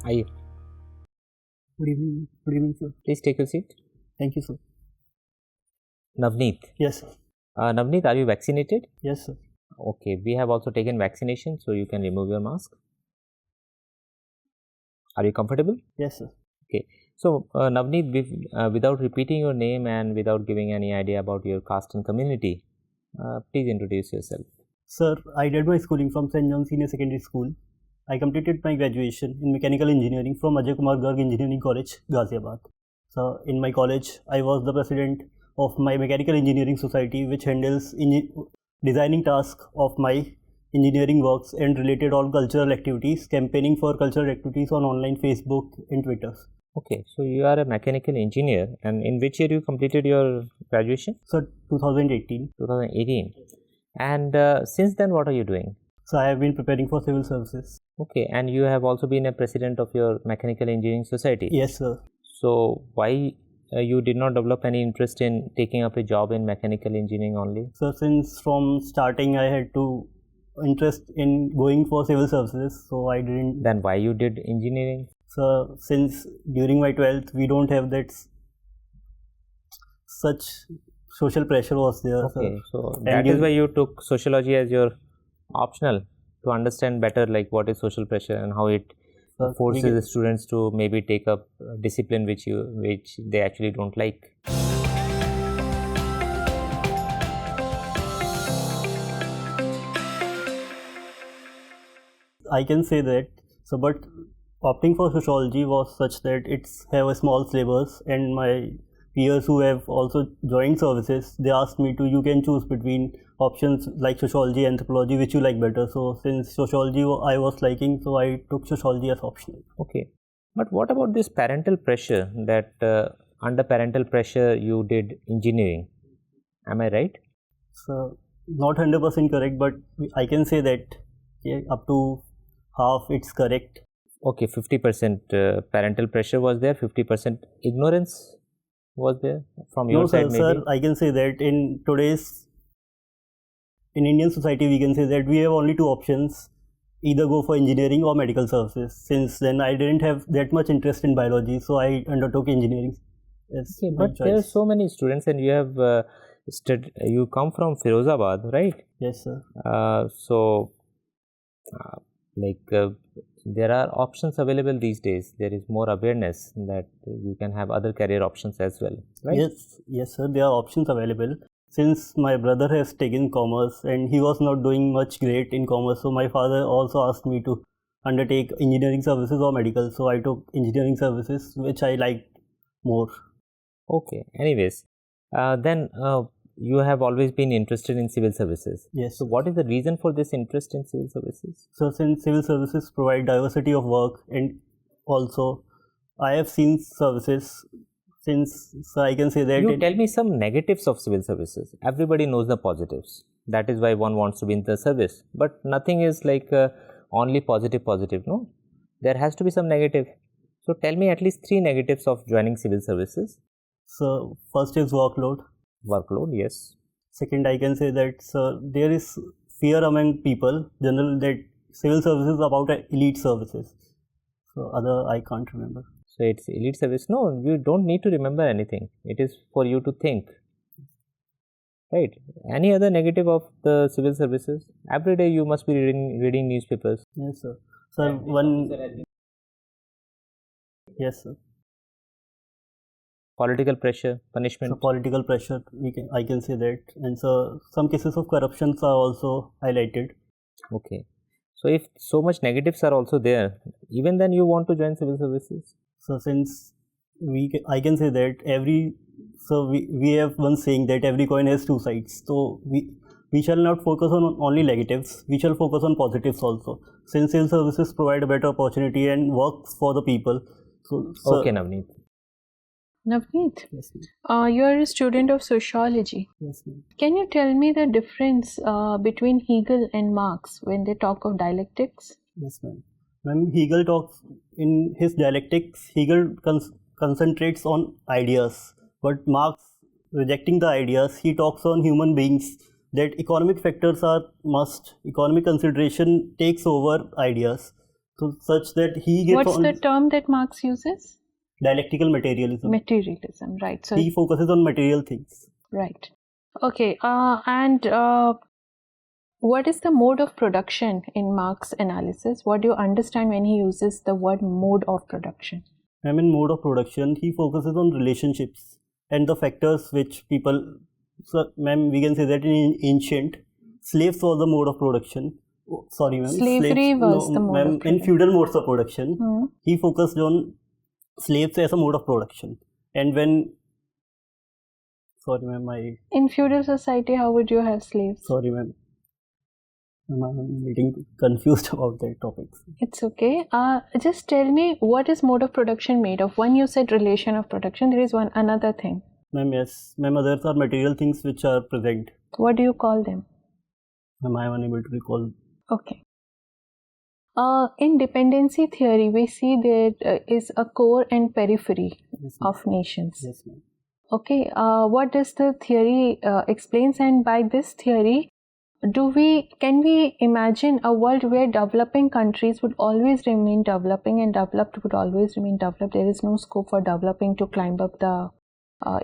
Are you? Good evening. Good evening, sir. Please take your seat. Thank you, sir. Navneet. Yes, sir. Navneet, are you vaccinated? Yes, sir. Okay, we have also taken vaccination, so you can remove your mask. Are you comfortable? Yes, sir. Okay. So, Navneet, without repeating your name and without giving any idea about your caste and community, please introduce yourself. Sir, I did my schooling from St. John Senior Secondary School. I completed my graduation in mechanical engineering from 𝐈𝐀𝐒 𝐏𝐫𝐞𝐥𝐢𝐬 𝐏𝐵𝐺. So, in my college, I was the president of my mechanical engineering society, which handles designing tasks of my engineering works and related all cultural activities, campaigning for cultural activities on online Facebook and Twitter. Okay, so you are a mechanical engineer, and in which year you completed your graduation? Sir, 2018. 2018. And since then, what are you doing? So, I have been preparing for civil services. Okay, and you have also been a president of your mechanical engineering society? Yes, sir. So, why you did not develop any interest in taking up a job in mechanical engineering only? So, since from starting I had to interest in going for civil services, so I didn't. Then why you did engineering? So, since during my 12th we don't have that such social pressure was there. Okay, so that is why you took sociology as your optional to understand better like what is social pressure and how it forces the students to maybe take up discipline which they actually don't like. I can say that. So, but opting for sociology was such that it's have a small syllabus, and my peers who have also joined services, they asked me to, you can choose between options like sociology, anthropology, which you like better. So, since sociology I was liking, so I took sociology as optional. Okay, but what about this parental pressure that under parental pressure you did engineering? Am I right? So, not 100% correct, but I can say that up to half it's correct. Okay, 50% parental pressure was there, 50% ignorance was there from your side? No, sir, I can say that in Indian society, we can say that we have only two options, either go for engineering or medical services. Since then, I didn't have that much interest in biology, so I undertook engineering. Okay, but there are so many students, and you have you come from Firozabad, right? Yes, sir. There are options available these days. There is more awareness that you can have other career options as well, right? Yes, sir. There are options available. Since my brother has taken commerce and he was not doing much great in commerce, so my father also asked me to undertake engineering services or medical. So I took engineering services, which I liked more. Okay. Anyways, then you have always been interested in civil services. Yes. So what is the reason for this interest in civil services? So since civil services provide diversity of work, and also I have seen services so I can say that. You tell me some negatives of civil services. Everybody knows the positives. That is why one wants to be in the service. But nothing is like only positive, no? There has to be some negative. So tell me at least 3 negatives of joining civil services. So first is workload. Workload, yes. Second, I can say that there is fear among people, general, that civil services is about elite services. So other I can't remember. So it's elite service. No, you don't need to remember anything. It is for you to think. Right. Any other negative of the civil services? Every day you must be reading newspapers. Yes, sir. Yes, sir. Political pressure, punishment. So political pressure, I can say that, and so some cases of corruptions are also highlighted. Okay. So if so much negatives are also there, even then you want to join civil services? So since I can say that we have one saying that every coin has two sides. So we shall not focus on only negatives. We shall focus on positives also. Since civil services provide a better opportunity and works for the people. So okay, Navneet. Navneet, yes, you are a student of sociology. Yes, ma'am. Can you tell me the difference between Hegel and Marx when they talk of dialectics? Yes, ma'am. When Hegel talks in his dialectics, Hegel concentrates on ideas, but Marx, rejecting the ideas, he talks on human beings, that economic factors are must. Economic consideration takes over ideas. So such that he gets What's the term that Marx uses? Dialectical materialism. Materialism, right. So he focuses on material things. Right. Okay. What is the mode of production in Marx analysis? What do you understand when he uses the word mode of production? In mode of production, he focuses on relationships and the factors which people. So, ma'am, we can say that in ancient, slaves was the mode of production. Oh, sorry, ma'am. Slavery was the mode of production. In feudal modes of production, he focused on slaves as a mode of production. And when. Sorry, ma'am. In feudal society, how would you have slaves? Sorry, ma'am. I'm getting confused about that topic. It's okay. Just tell me, what is mode of production made of? One, you said relation of production. There is another thing. Ma'am, yes. Ma'am, others are material things which are present. What do you call them? Ma'am, I am unable to recall. Okay. In dependency theory, we see there is a core and periphery of nations. Yes, ma'am. Okay. What does the theory explains? And by this theory, can we imagine a world where developing countries would always remain developing and developed would always remain developed? There is no scope for developing to climb up the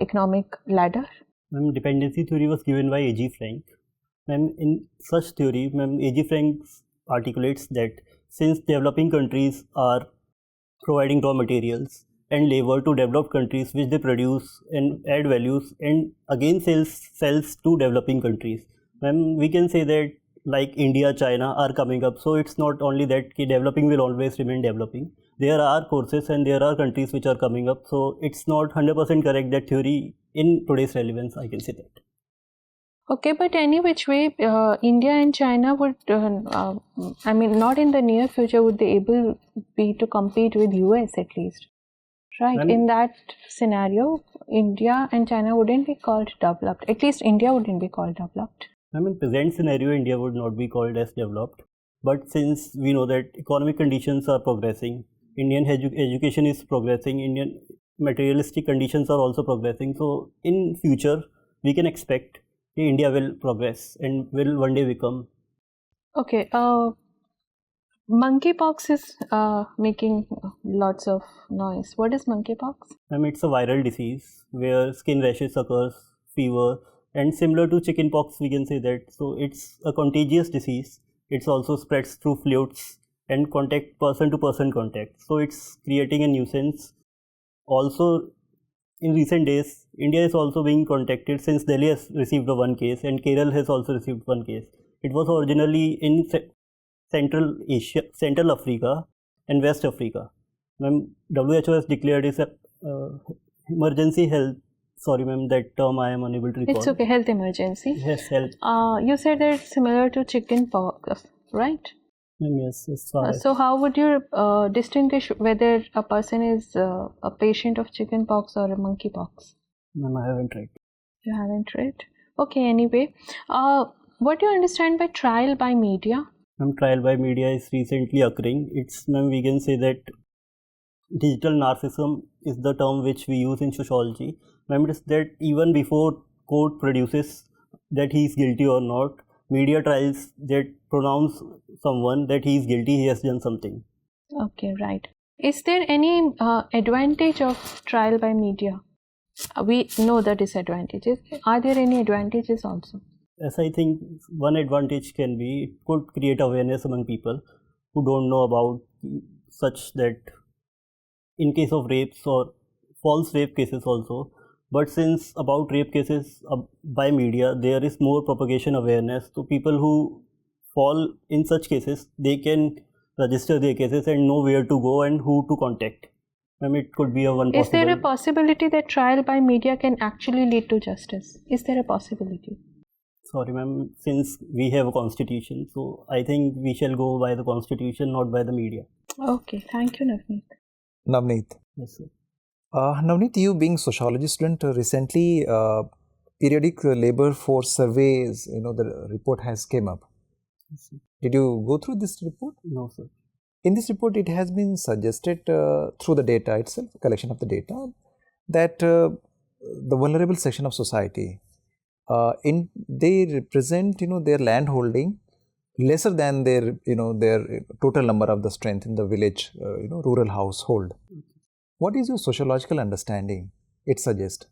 economic ladder? Ma'am, dependency theory was given by A.G. Frank. Ma'am, in such theory, ma'am, A.G. Frank articulates that since developing countries are providing raw materials and labor to developed countries which they produce and add values and again sells to developing countries. Ma'am, we can say that like India, China are coming up. So it's not only that developing will always remain developing. There are courses and there are countries which are coming up. So it's not 100% correct that theory in today's relevance, I can say that. Okay, but any which way, India and China would, not in the near future, would they able be to compete with US at least? Right. In that scenario, India and China wouldn't be called developed. At least India wouldn't be called developed. In present scenario, India would not be called as developed. But since we know that economic conditions are progressing, Indian education is progressing, Indian materialistic conditions are also progressing. So in future, we can expect India will progress and will one day become. Okay. Monkeypox is making lots of noise. What is monkeypox? It's a viral disease where skin rashes occurs, fever, and similar to chickenpox, we can say that. So it's a contagious disease. It also spreads through fluids and person-to-person contact. So it's creating a nuisance. Also, in recent days, India is also being contacted since Delhi has received one case and Kerala has also received one case. It was originally in Central Asia, Central Africa and West Africa. WHO has declared it emergency health. Sorry, ma'am, that term I am unable to recall. It's okay, health emergency. Yes, health. You said that it's similar to chickenpox, right? Yes, yes. So how would you distinguish whether a person is a patient of chickenpox or a monkeypox? Ma'am, I haven't read. You haven't read? Okay, anyway. What do you understand by trial by media? Trial by media is recently occurring. We can say that digital narcissism is the term which we use in sociology. It is that even before court produces that he is guilty or not, media trials that pronounce someone that he is guilty, he has done something. Okay, right. Is there any advantage of trial by media? We know the disadvantages. Are there any advantages also? Yes, I think one advantage can be it could create awareness among people who don't know about such that in case of rapes or false rape cases also. But since about rape cases by media, there is more propagation awareness. So people who fall in such cases, they can register their cases and know where to go and who to contact. It could be one possibility. Is there a possibility that trial by media can actually lead to justice? Is there a possibility? Sorry, ma'am, since we have a constitution, so I think we shall go by the constitution, not by the media. Okay, thank you, Navneet. Navneet. Yes, sir. Navneet, you being sociology student, recently periodic labor force surveys, the report has came up. Yes, sir. Did you go through this report? No, sir. In this report, it has been suggested through the data itself, collection of the data, that the vulnerable section of society, they represent, their land holding lesser than their total number of the strength in the village rural household. What is your sociological understanding it suggests?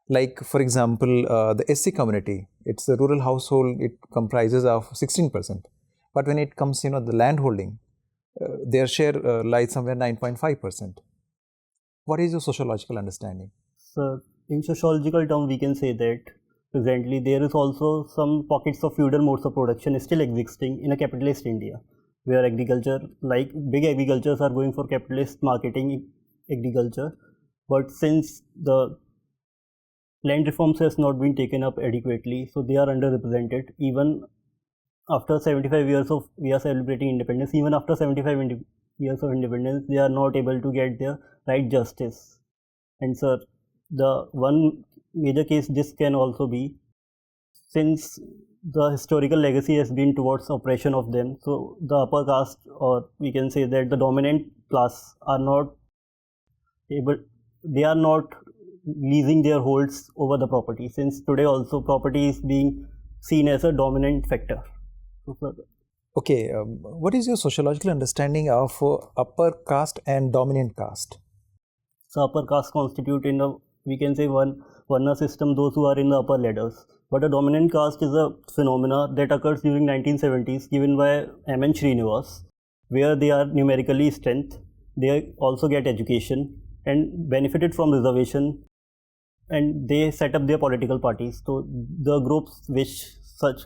Like, for example, the SC community, it's a rural household, it comprises of 16%. But when it comes, the land holding, their share lies somewhere 9.5%. What is your sociological understanding? So, in sociological term, we can say that presently there is also some pockets of feudal modes of production still existing in a capitalist India, where agriculture, like big agricultures, are going for capitalist marketing agriculture. But since the land reforms has not been taken up adequately, so they are underrepresented. Even after 75 years of we are celebrating independence, even after 75 years of independence, they are not able to get their right justice. And sir, the one major case this can also be, since the historical legacy has been towards oppression of them, so the upper caste, or we can say that the dominant class, are not able, they are not leasing their holds over the property, since today also property is being seen as a dominant factor. Okay, what is your sociological understanding of upper caste and dominant caste? So upper caste constitute in the, we can say, Varna system, those who are in the upper ladders. But a dominant caste is a phenomena that occurs during 1970s given by M.N. Srinivas, where they are numerically strength, they also get education and benefited from reservation, and they set up their political parties. So the groups which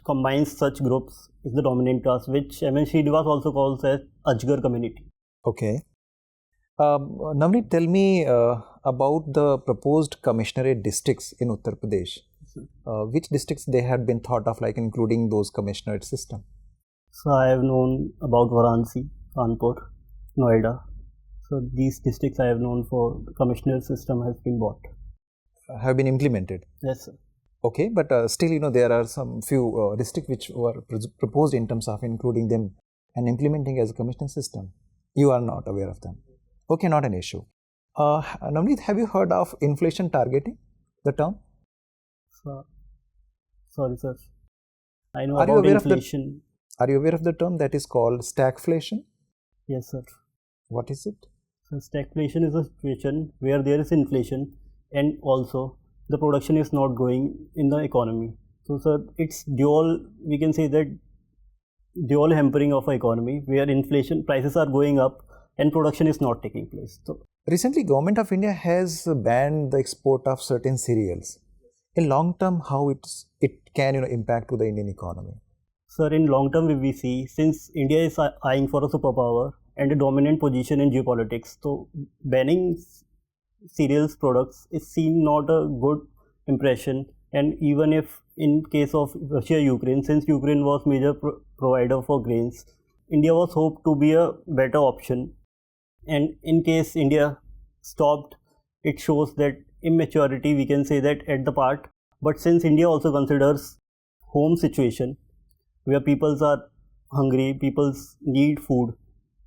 combines such groups is the dominant caste, which M.N. Srinivas also calls as Ajgar community. Okay. Navneet, tell me about the proposed commissionerate districts in Uttar Pradesh. Which districts they had been thought of, like including those commissionerate system? So I have known about Varanasi, Kanpur, Noida. So these districts I have known for the commissioner system has been bought. Have been implemented? Yes, sir. Okay, but still, there are some few districts which were proposed in terms of including them and implementing as a commissioner system. You are not aware of them. Okay, not an issue. Navneet, have you heard of inflation targeting, the term? Sorry, sir. I know about inflation. Are you aware of the term that is called stagflation? Yes, sir. What is it? So stagflation is a situation where there is inflation and also the production is not going in the economy. So, sir, it's dual, we can say that dual hampering of an economy where inflation prices are going up and production is not taking place. So recently, Government of India has banned the export of certain cereals. In long term, how it can impact to the Indian economy? Sir, in long term, we see, since India is eyeing for a superpower and a dominant position in geopolitics, so banning cereals products is seen not a good impression. And even if in case of Russia-Ukraine, since Ukraine was major provider for grains, India was hoped to be a better option. And in case India stopped, it shows that immaturity, we can say that at the part. But since India also considers home situation where peoples are hungry, peoples need food.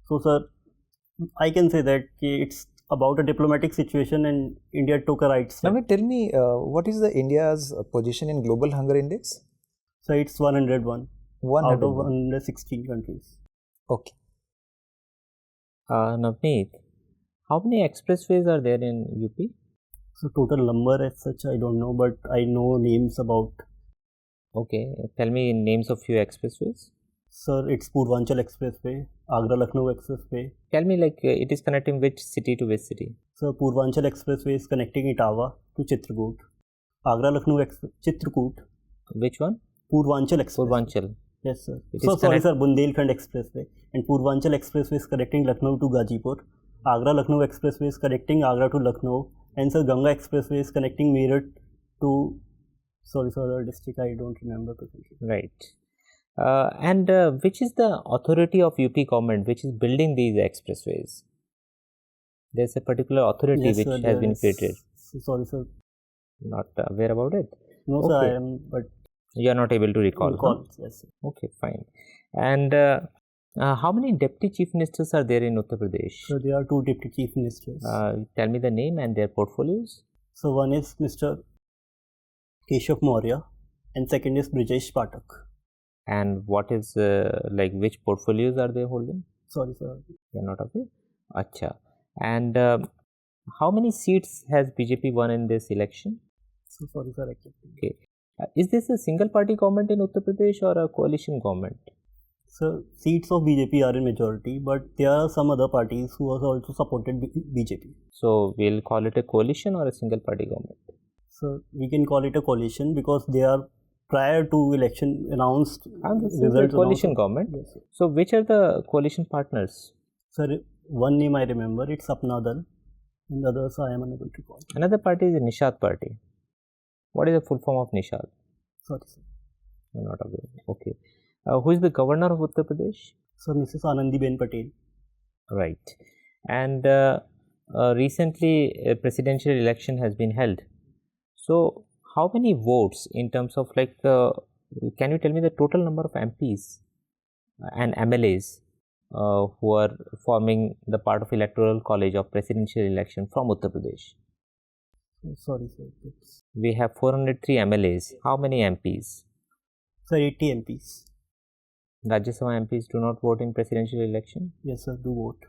So, sir, I can say that it's about a diplomatic situation and India took a right step. Now, tell me, what is the India's position in Global Hunger Index? So, it's 101 out of 116 countries. Okay. Navneet, how many expressways are there in UP? So total number as such I don't know, but I know names about. Okay, tell me names of few expressways. Sir, it's Purvanchal Expressway, Agra-Lucknow Expressway. Tell me, like, it is connecting which city to which city? So Purvanchal Expressway is connecting Etawah to Chitrakoot. Agra-Lucknow Chitrakoot. Which one? Purvanchal Expressway. Purvanchal. Yes, sir. Sorry, sir, Bundelkhand Expressway. And Purvanchal Expressway is connecting Lucknow to Gazipur. Agra-Lucknow Expressway is connecting Agra to Lucknow. And sir, Ganga Expressway is connecting Meerut to, sorry, sir, the district I don't remember perfectly. Right. And which is the authority of UP government which is building these expressways? There's a particular authority which has been created. Sorry, sir. Not aware about it? No, okay. Sir, I am, but... You are not able to recall? Yes, sir. Okay, fine. And how many deputy chief ministers are there in Uttar Pradesh? So, there are 2 deputy chief ministers. Tell me the name and their portfolios. So, one is Mr. Keshav Maurya and second is Brijesh Pathak. And what is like which portfolios are they holding? Sorry, sir. They are not aware. Acha. And how many seats has BJP won in this election? So sorry, sir. Okay. Is this a single party government in Uttar Pradesh or a coalition government? So seats of BJP are in majority, but there are some other parties who have also supported BJP. So we'll call it a coalition or a single party government? So we can call it a coalition because they are prior to election announced. And this is a coalition government. Yes, sir. So which are the coalition partners? Sir, one name I remember, it's Apna Dal, and the others I am unable to recall. Another party is the Nishad party. What is the full form of Nishad? Sorry, sir. I'm not aware. Okay. Who is the governor of Uttar Pradesh? So Mrs. Anandiben Patel. Right. And recently a presidential election has been held. So how many votes in terms of like, can you tell me the total number of MPs and MLAs who are forming the part of electoral college of presidential election from Uttar Pradesh? Sorry, sir. We have 403 MLAs. How many MPs? Sir, 80 MPs. Rajya Sabha MPs do not vote in presidential election? Yes, sir, do vote.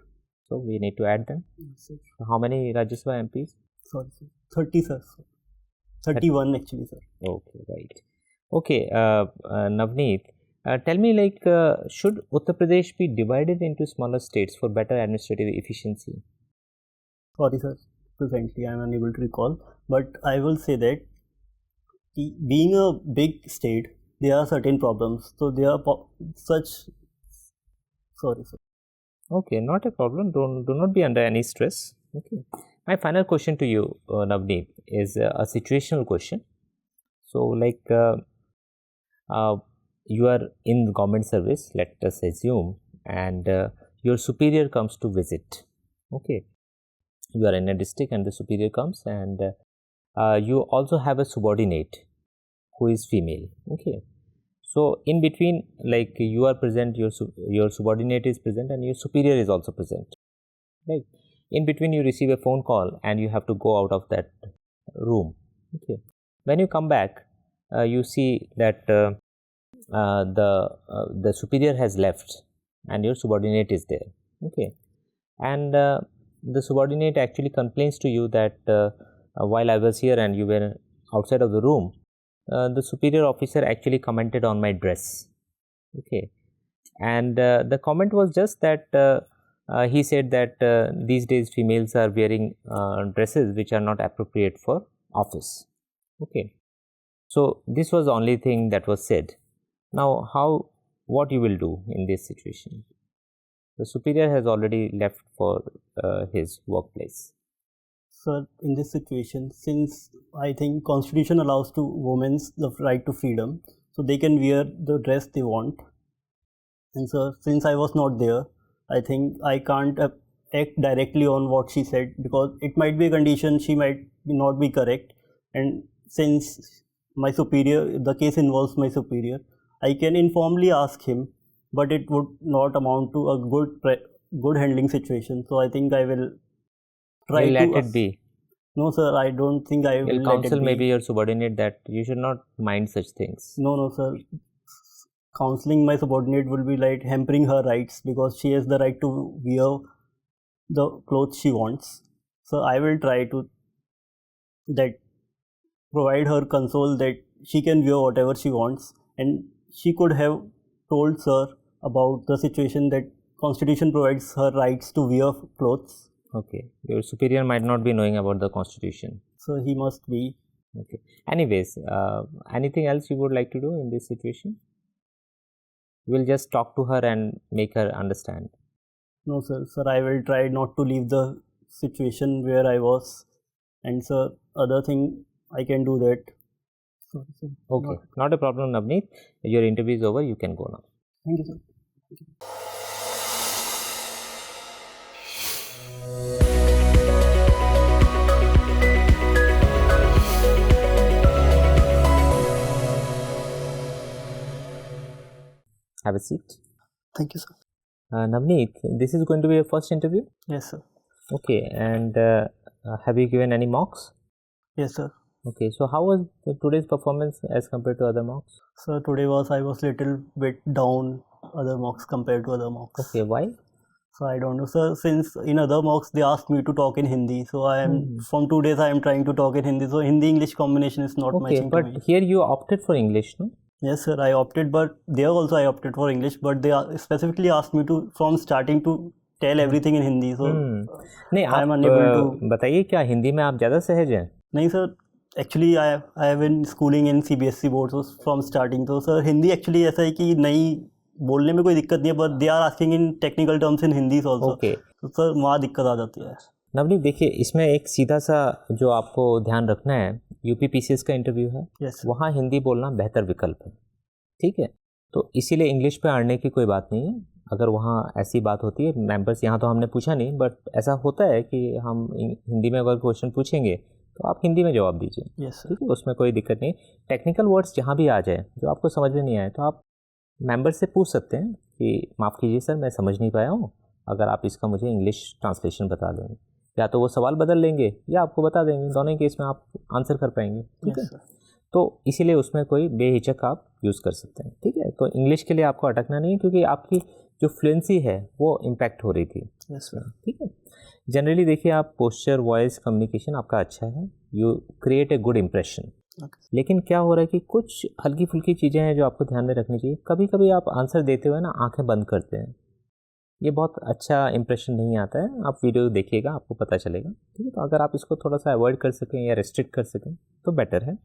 So we need to add them. Yes, sir. So how many Rajya Sabha MPs? Sorry, sir. 30, sir. 31 actually, sir. Okay, right. Okay, Navneet, tell me like, should Uttar Pradesh be divided into smaller states for better administrative efficiency? Sorry, sir. Presently, I am unable to recall. But I will say that being a big state, there are certain problems. So there are such. Sorry, sir. Okay, not a problem. Do not be under any stress. Okay. My final question to you, Navneet, is a situational question. So, like, you are in government service, let us assume, and your superior comes to visit. Okay. You are in a district and the superior comes, and you also have a subordinate who is female. Okay. So in between, like, you are present, your subordinate is present, and your superior is also present. Right. In between, you receive a phone call and you have to go out of that room. Okay. When you come back, you see that the superior has left and your subordinate is there. Okay. And the subordinate actually complains to you that while I was here and you were outside of the room, the superior officer actually commented on my dress. Okay. And the comment was just that he said that these days females are wearing dresses which are not appropriate for office. Okay. So this was the only thing that was said. Now, what you will do in this situation? The superior has already left for his workplace. Sir, in this situation, since I think Constitution allows to women the right to freedom, so they can wear the dress they want. And sir, since I was not there, I think I can't act directly on what she said, because it might be a condition, she might not be correct. And since my superior, the case involves my superior, I can informally ask him, but it would not amount to a good handling situation. So I think I will try to let it be. No, sir, I don't think I will. You'll counsel maybe your subordinate that you should not mind such things. No, sir. Counseling my subordinate will be like hampering her rights, because she has the right to wear the clothes she wants. So I will try to provide her console that she can wear whatever she wants, and she could have told sir about the situation that Constitution provides her rights to wear clothes. Okay. Your superior might not be knowing about the Constitution. So he must be. Okay. Anyways, anything else you would like to do in this situation? You will just talk to her and make her understand. No, sir. Sir, I will try not to leave the situation where I was. And sir, other thing, I can do that. Sorry, sir. Okay. Not a problem, Navneet. Your interview is over. You can go now. Thank you, sir. Thank you. Have a seat. Thank you, sir. Navneet, this is going to be your first interview? Yes, sir. Okay. And have you given any mocks? Yes, sir. Okay, so how was today's performance as compared to other mocks? So today I was little bit down other mocks compared to other mocks. Okay, why? So I don't know, sir. Since in other mocks they asked me to talk in Hindi, so I am from 2 days I am trying to talk in Hindi. So Hindi-English combination is not matching to me. But here you opted for English, no? Yes, sir. I opted, but there also I opted for English. But they specifically asked me to from starting to tell everything in Hindi. So नहीं, I am unable to. बताइए क्या हिंदी में आप ज़्यादा सहज हैं? नहीं sir, actually I have been schooling in CBSE board, so from starting. तो सर हिंदी एक्चुअली ऐसा है कि नहीं बोलने में कोई दिक्कत नहीं है, but they are asking in technical terms in Hindi also. तो सर वहाँ दिक्कत आ जाती है. नवनीत, देखिए इसमें एक सीधा सा जो आपको ध्यान रखना है, UPPSC का इंटरव्यू है. yes, वहाँ हिंदी बोलना बेहतर विकल्प है. ठीक है, तो इसीलिए इंग्लिश पे अड़ने की कोई बात नहीं है. अगर वहाँ ऐसी बात होती है, मेंबर्स यहाँ तो हमने पूछा नहीं, बट ऐसा होता है कि हम हिंदी में अगर क्वेश्चन पूछेंगे तो आप हिंदी में जवाब दीजिए. yes, ठीक है, उसमें कोई दिक्कत नहीं. टेक्निकल वर्ड्स जहाँ भी आ जाए जो आपको समझ में नहीं आए तो आप मेंबर से पूछ सकते हैं कि माफ़ कीजिए सर, मैं समझ नहीं पाया हूँ, अगर आप इसका मुझे इंग्लिश ट्रांसलेशन बता देंगे. या तो वो सवाल बदल लेंगे या आपको बता देंगे, दोनों केस में आप आंसर कर पाएंगे. ठीक है, तो इसीलिए उसमें कोई बेहिचक आप यूज़ कर सकते हैं. ठीक है, तो इंग्लिश के लिए आपको अटकना नहीं है, क्योंकि आपकी जो फ्लुएंसी है वो इम्पैक्ट हो रही थी. ठीक है, जनरली देखिए आप पोस्चर, वॉइस, कम्युनिकेशन आपका अच्छा है, you create a good impression. लेकिन क्या हो रहा है कि कुछ हल्की फुल्की चीज़ें हैं जो आपको ध्यान में रखनी चाहिए. कभी कभी आप आंसर देते हुए ना आंखें बंद करते हैं, ये बहुत अच्छा इंप्रेशन नहीं आता है. आप वीडियो देखिएगा, आपको पता चलेगा. ठीक है, तो अगर आप इसको थोड़ा सा अवॉइड कर सकें या रेस्ट्रिक्ट कर सकें तो बेटर है.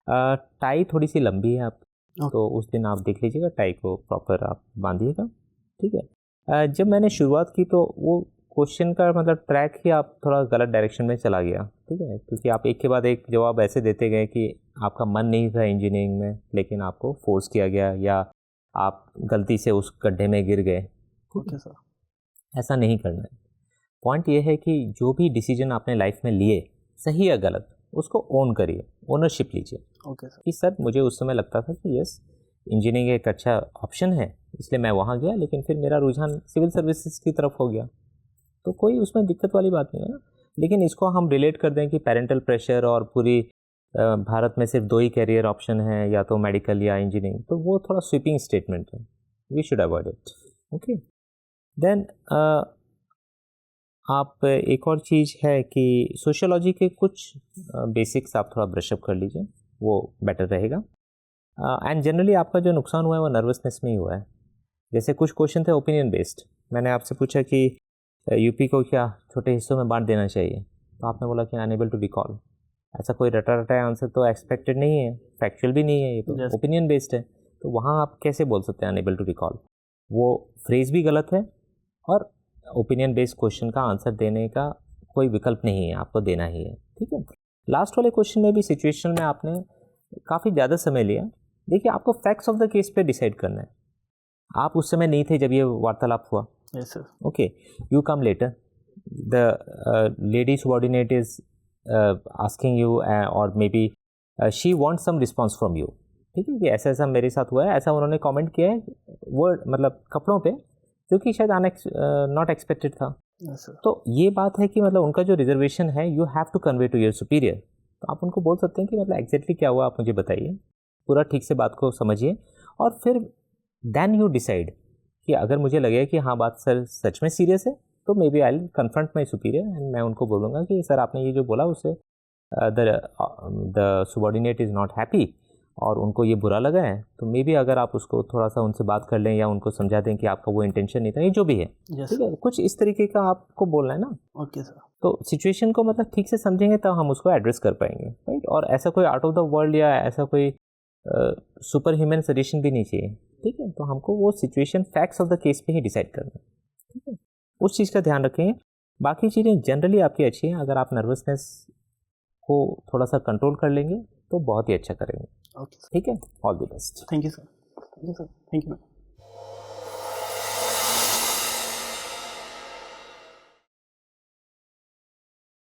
टाई थोड़ी सी लंबी है आप, तो उस दिन आप देख लीजिएगा, टाई को प्रॉपर आप बांधिएगा. ठीक है, जब मैंने शुरुआत की तो वो क्वेश्चन का मतलब ट्रैक ही आप थोड़ा गलत डायरेक्शन में चला गया. ठीक है, क्योंकि आप एक के बाद एक जवाब ऐसे देते गए कि आपका मन नहीं था इंजीनियरिंग में, लेकिन आपको फोर्स किया गया या आप गलती से उस गड्ढे में गिर गए. ओके सर, ऐसा नहीं करना है. पॉइंट ये है कि जो भी डिसीजन आपने लाइफ में लिए, सही या गलत, उसको ओन करिए, ओनरशिप लीजिए. ओके सर, कि सर मुझे उस समय लगता था कि यस इंजीनियरिंग एक अच्छा ऑप्शन है, इसलिए मैं वहाँ गया, लेकिन फिर मेरा रुझान सिविल सर्विसेज की तरफ हो गया. तो कोई उसमें दिक्कत वाली बात नहीं है ना. लेकिन इसको हम रिलेट कर दें कि पेरेंटल प्रेशर और पूरी भारत में सिर्फ 2 ही कैरियर ऑप्शन है, या तो मेडिकल या इंजीनियरिंग, तो वो थोड़ा स्वीपिंग स्टेटमेंट है. We should avoid it. Okay, then आप एक और चीज़ है कि सोशियोलॉजी के कुछ बेसिक्स आप थोड़ा ब्रशअप कर लीजिए, वो बेटर रहेगा. एंड जनरली आपका जो नुकसान हुआ है वो नर्वसनेस में ही हुआ है. जैसे कुछ क्वेश्चन थे ओपिनियन बेस्ड. मैंने आपसे पूछा कि यूपी को क्या छोटे हिस्सों में बांट देना चाहिए, तो आपने बोला कि अनएबल टू रिकॉल. ऐसा कोई रटा रटा आंसर तो एक्सपेक्टेड नहीं है, फैक्चुअल भी नहीं है, ये तो ओपिनियन बेस्ड है. तो वहाँ आप कैसे बोल सकते हैं अनएबल टू रिकॉल? वो फ्रेज भी गलत है और ओपिनियन बेस्ड क्वेश्चन का आंसर देने का कोई विकल्प नहीं है, आपको देना ही है. ठीक है, लास्ट वाले क्वेश्चन में भी सिचुएशन में आपने काफ़ी ज़्यादा समय लिया. देखिए आपको फैक्ट्स ऑफ द केस पे डिसाइड करना है. आप उस समय नहीं थे जब ये वार्तालाप हुआ. Yes sir. Okay, you come later, the lady subordinate is asking you or may be she wants some response from you. ठीक है, कि ऐसा ऐसा मेरे साथ हुआ है, ऐसा उन्होंने कमेंट किया है वर्ड मतलब कपड़ों पे, जो कि शायद नॉट एक्सपेक्टेड था. yes, तो ये बात है कि मतलब उनका जो रिजर्वेशन है you have to convey to your superior. तो आप उनको बोल सकते हैं कि मतलब एग्जैक्टली क्या हुआ, आप मुझे बताइए, पूरा ठीक से बात को समझिए, और फिर देन यू डिसाइड कि अगर मुझे लगे कि हाँ बात सर सच में सीरियस है, तो maybe I will confront my superior and मैं उनको बोलूँगा कि सर आपने ये जो बोला उससे the subordinate is not happy और उनको ये बुरा लगा है. तो मे बी अगर आप उसको थोड़ा सा उनसे बात कर लें या उनको समझा दें कि आपका वो इंटेंशन नहीं था, ये जो भी है. ठीक है, कुछ इस तरीके का आपको बोलना है ना. Okay sir. तो सिचुएशन को मतलब ठीक से समझेंगे तब हम उसको एड्रेस कर पाएंगे, राइट. और ऐसा कोई आउट ऑफ द वर्ल्ड या ऐसा कोई सुपर ह्यूमन सजेशन भी नहीं चाहिए. ठीक है, तो हमको वो situation facts of the case पे ही डिसाइड करना है. ठीक है, उस चीज़ का ध्यान रखेंगे. बाकी चीज़ें जनरली आपकी अच्छी हैं. अगर आप नर्वसनेस को थोड़ा सा कंट्रोल कर लेंगे तो बहुत ही अच्छा करेंगे. ओके, ठीक है, all the best. Thank you sir. Thank you sir. Thank you ma'am.